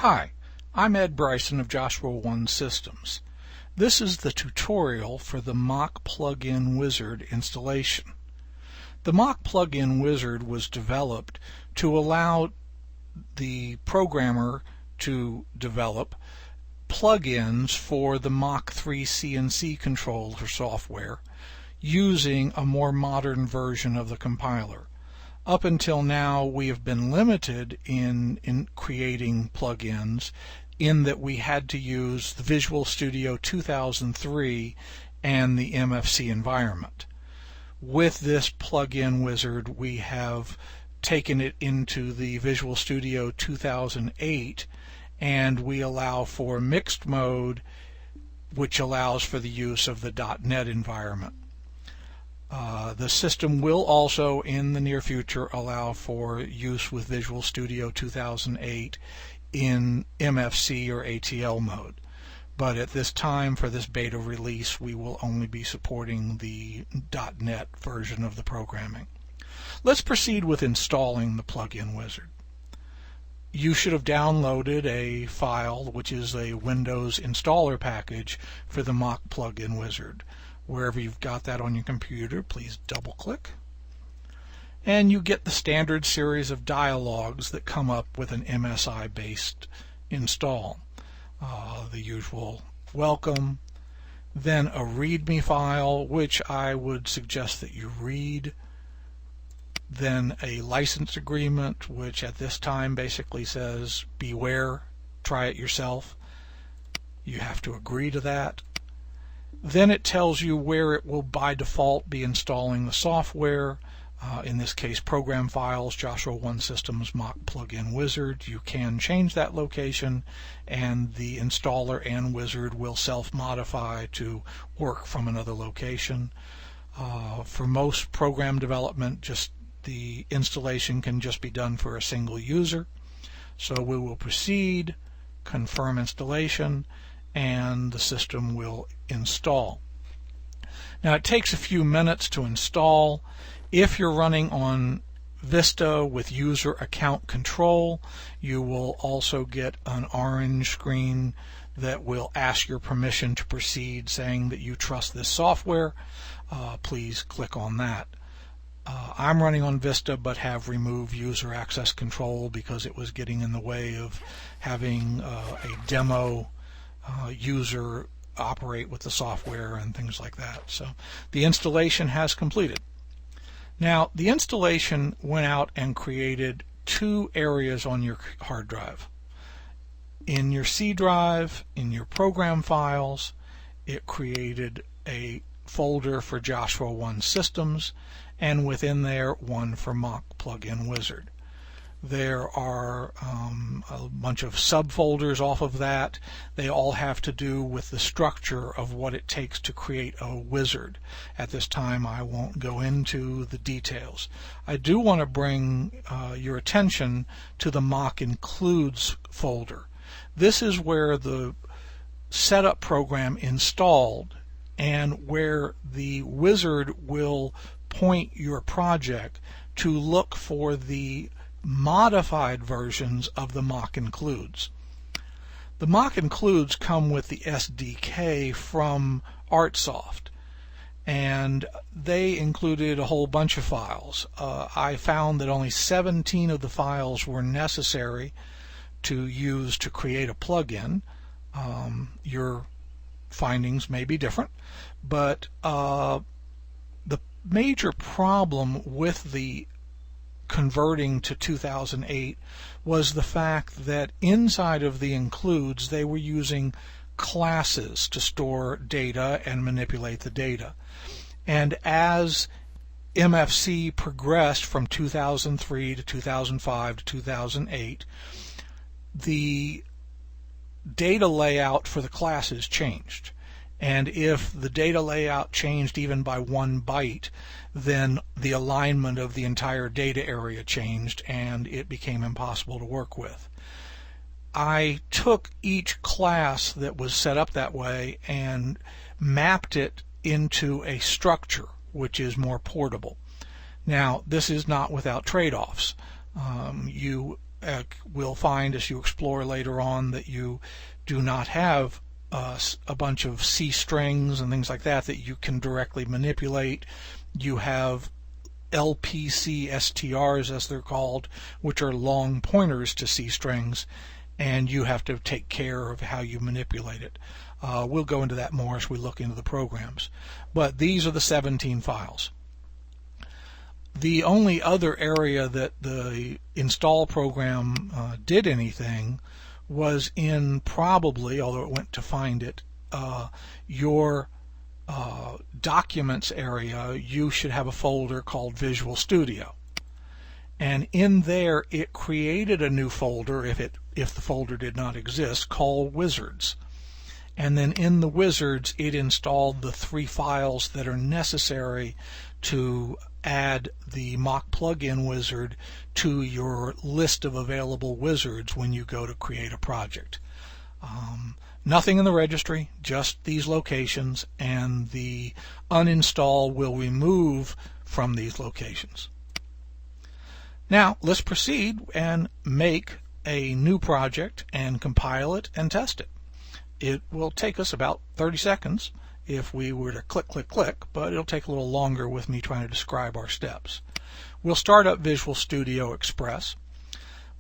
Hi, I'm Ed Bryson of Joshua One Systems. This is the tutorial for the Mach plugin wizard installation. The Mach plugin wizard was developed to allow the programmer to develop plugins for the Mach 3 CNC controller software using a more modern version of the compiler. Up until now, we have been limited in creating plugins in that we had to use the Visual Studio 2003 and the MFC environment. With this plugin wizard, we have taken it into the Visual Studio 2008, and we allow for mixed mode, which allows for the use of the .NET environment. The system will also, in the near future, allow for use with Visual Studio 2008 in MFC or ATL mode. But at this time, for this beta release, we will only be supporting the .NET version of the programming. Let's proceed with installing the plugin wizard. You should have downloaded a file, which is a Windows installer package for the Mach plugin wizard. Wherever you've got that on your computer, please double-click. And you get the standard series of dialogues that come up with an MSI-based install. The usual welcome, then a README file, which I would suggest that you read, then a license agreement, which at this time basically says, beware, try it yourself. You have to agree to that. Then it tells you where it will by default be installing the software. In this case, program files, Joshua One Systems Mach plugin wizard. You can change that location, and the installer and wizard will self-modify to work from another location. For most program development, just the installation can just be done for a single user. So we will proceed, confirm installation, and the system will install. Now it takes a few minutes to install. If you're running on Vista with user account control, you will also get an orange screen that will ask your permission to proceed, saying that you trust this software. Please click on that. I'm running on Vista but have removed user access control because it was getting in the way of having a demo user operate with the software and things like that. So the installation has completed. Now the installation went out and created two areas on your hard drive. In your C drive, in your program files, it created a folder for Joshua One Systems, and within there one for Mach plugin wizard. There are a bunch of subfolders off of that. They all have to do with the structure of what it takes to create a wizard. At this time, I won't go into the details. I do want to bring your attention to the Mach includes folder. This is where the setup program installed and where the wizard will point your project to look for the modified versions of the Mach includes. The Mach includes come with the SDK from Artsoft, and they included a whole bunch of files. I found that only 17 of the files were necessary to use to create a plugin. Your findings may be different, but the major problem with the converting to 2008 was the fact that inside of the includes they were using classes to store data and manipulate the data. And as MFC progressed from 2003 to 2005 to 2008, the data layout for the classes changed. And if the data layout changed even by 1 byte, then the alignment of the entire data area changed and it became impossible to work with. I took each class that was set up that way and mapped it into a structure which is more portable. Now, this is not without trade-offs. You will find as you explore later on that you do not have a bunch of C strings and things like that that you can directly manipulate. You have LPC STRs, as they're called, which are long pointers to C strings, and you have to take care of how you manipulate it. We'll go into that more as we look into the programs. But these are the 17 files. The only other area that the install program did anything was in probably, although it went to find it, your documents area. You should have a folder called Visual Studio, and in there it created a new folder if the folder did not exist, called Wizards. And then in the Wizards it installed the 3 files that are necessary to add the Mach plugin wizard to your list of available wizards when you go to create a project. Nothing in the registry, just these locations, and the uninstall will remove from these locations. Now let's proceed and make a new project and compile it and test it. It will take us about 30 seconds if we were to click, click, click, but it'll take a little longer with me trying to describe our steps. We'll start up Visual Studio Express.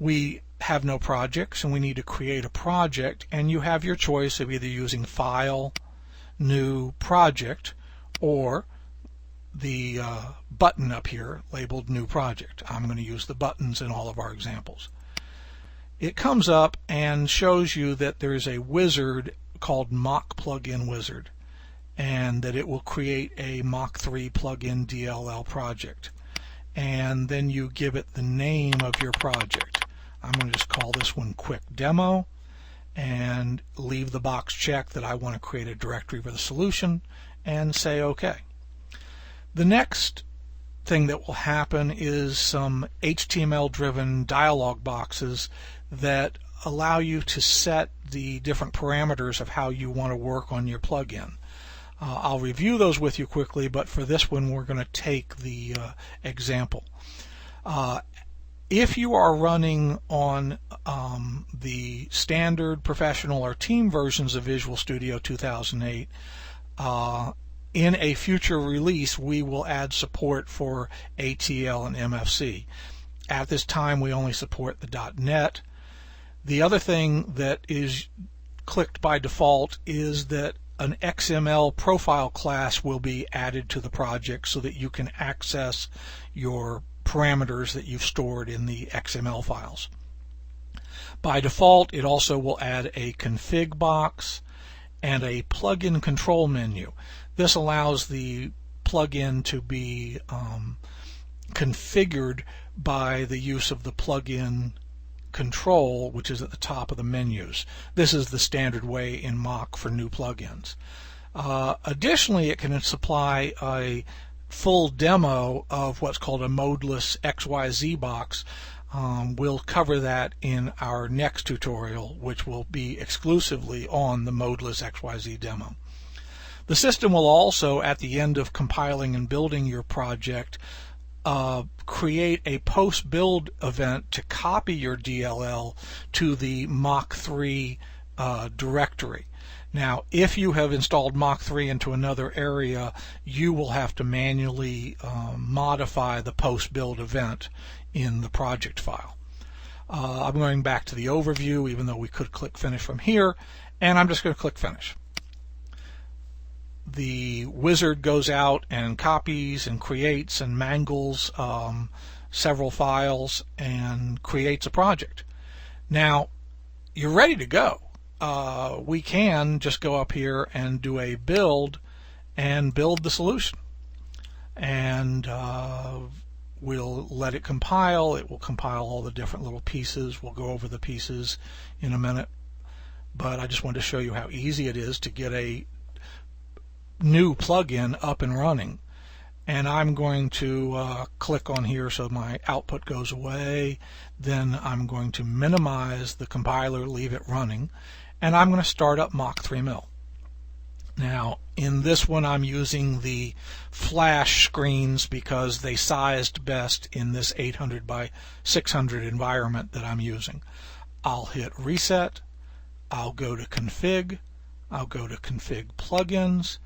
We have no projects and we need to create a project, and you have your choice of either using File, New, Project, or the button up here labeled New Project. I'm going to use the buttons in all of our examples. It comes up and shows you that there is a wizard called Mach Plugin Wizard, and that it will create a Mach 3 plugin DLL project. And then you give it the name of your project. I'm going to just call this one Quick Demo and leave the box checked that I want to create a directory for the solution and say OK. The next thing that will happen is some HTML-driven dialog boxes that allow you to set the different parameters of how you want to work on your plugin. I'll review those with you quickly, but for this one we're going to take the example. If you are running on the standard, professional, or team versions of Visual Studio 2008, in a future release we will add support for ATL and MFC. At this time we only support the .NET. The other thing that is clicked by default is that an XML profile class will be added to the project so that you can access your parameters that you've stored in the XML files. By default, it also will add a config box and a plugin control menu. This allows the plugin to be configured by the use of the plugin control, which is at the top of the menus. This is the standard way in Mach for new plugins. Additionally, it can supply a full demo of what's called a modeless XYZ box. We'll cover that in our next tutorial, which will be exclusively on the modeless XYZ demo. The system will also, at the end of compiling and building your project, create a post-build event to copy your DLL to the Mach 3 directory. Now, if you have installed Mach 3 into another area, you will have to manually modify the post-build event in the project file. I'm going back to the overview, even though we could click Finish from here, and I'm just going to click Finish. The wizard goes out and copies and creates and mangles several files and creates a project. Now you're ready to go. We can just go up here and do a build and build the solution, and we'll let it compile. It will compile all the different little pieces. We'll go over the pieces in a minute, but I just wanted to show you how easy it is to get a new plugin up and running. And I'm going to click on here so my output goes away. Then I'm going to minimize the compiler, leave it running, and I'm going to start up Mach 3 Mil. Now, in this one I'm using the flash screens because they sized best in this 800 by 600 environment that I'm using. I'll hit Reset, I'll go to Config, I'll go to Config Plugins,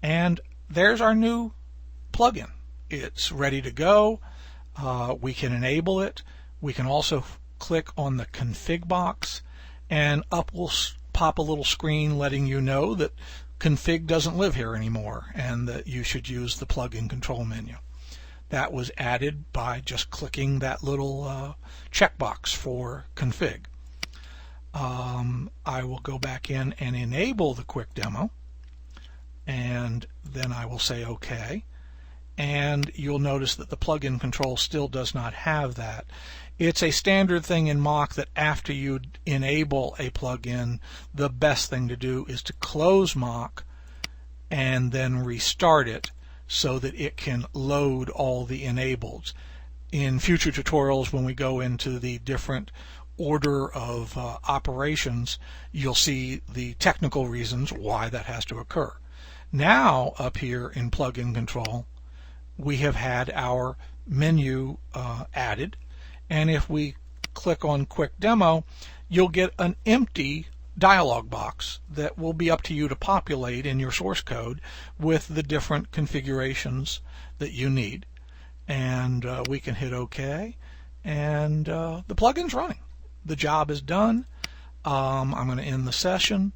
and there's our new plugin. It's ready to go. We can enable it. We can also click on the config box, and up will pop a little screen letting you know that config doesn't live here anymore and that you should use the plugin control menu. That was added by just clicking that little checkbox for config. I will go back in and enable the quick demo, and then I will say OK. And you'll notice that the plugin control still does not have that. It's a standard thing in Mach that after you enable a plugin, the best thing to do is to close Mach and then restart it so that it can load all the enableds. In future tutorials, when we go into the different order of operations, you'll see the technical reasons why that has to occur. Now, up here in plugin control, we have had our menu added, and if we click on Quick Demo, you'll get an empty dialog box that will be up to you to populate in your source code with the different configurations that you need. And we can hit OK, and the plugin's running. The job is done. I'm going to end the session,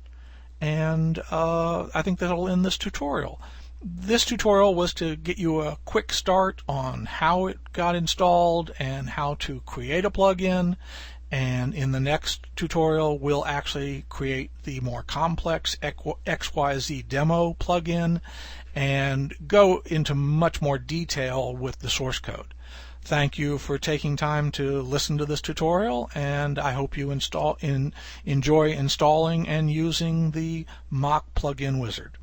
and I think that'll end this tutorial. This tutorial was to get you a quick start on how it got installed and how to create a plugin, and in the next tutorial we'll actually create the more complex XYZ demo plugin and go into much more detail with the source code. Thank you for taking time to listen to this tutorial, and I hope you enjoy installing and using the Mach plugin wizard.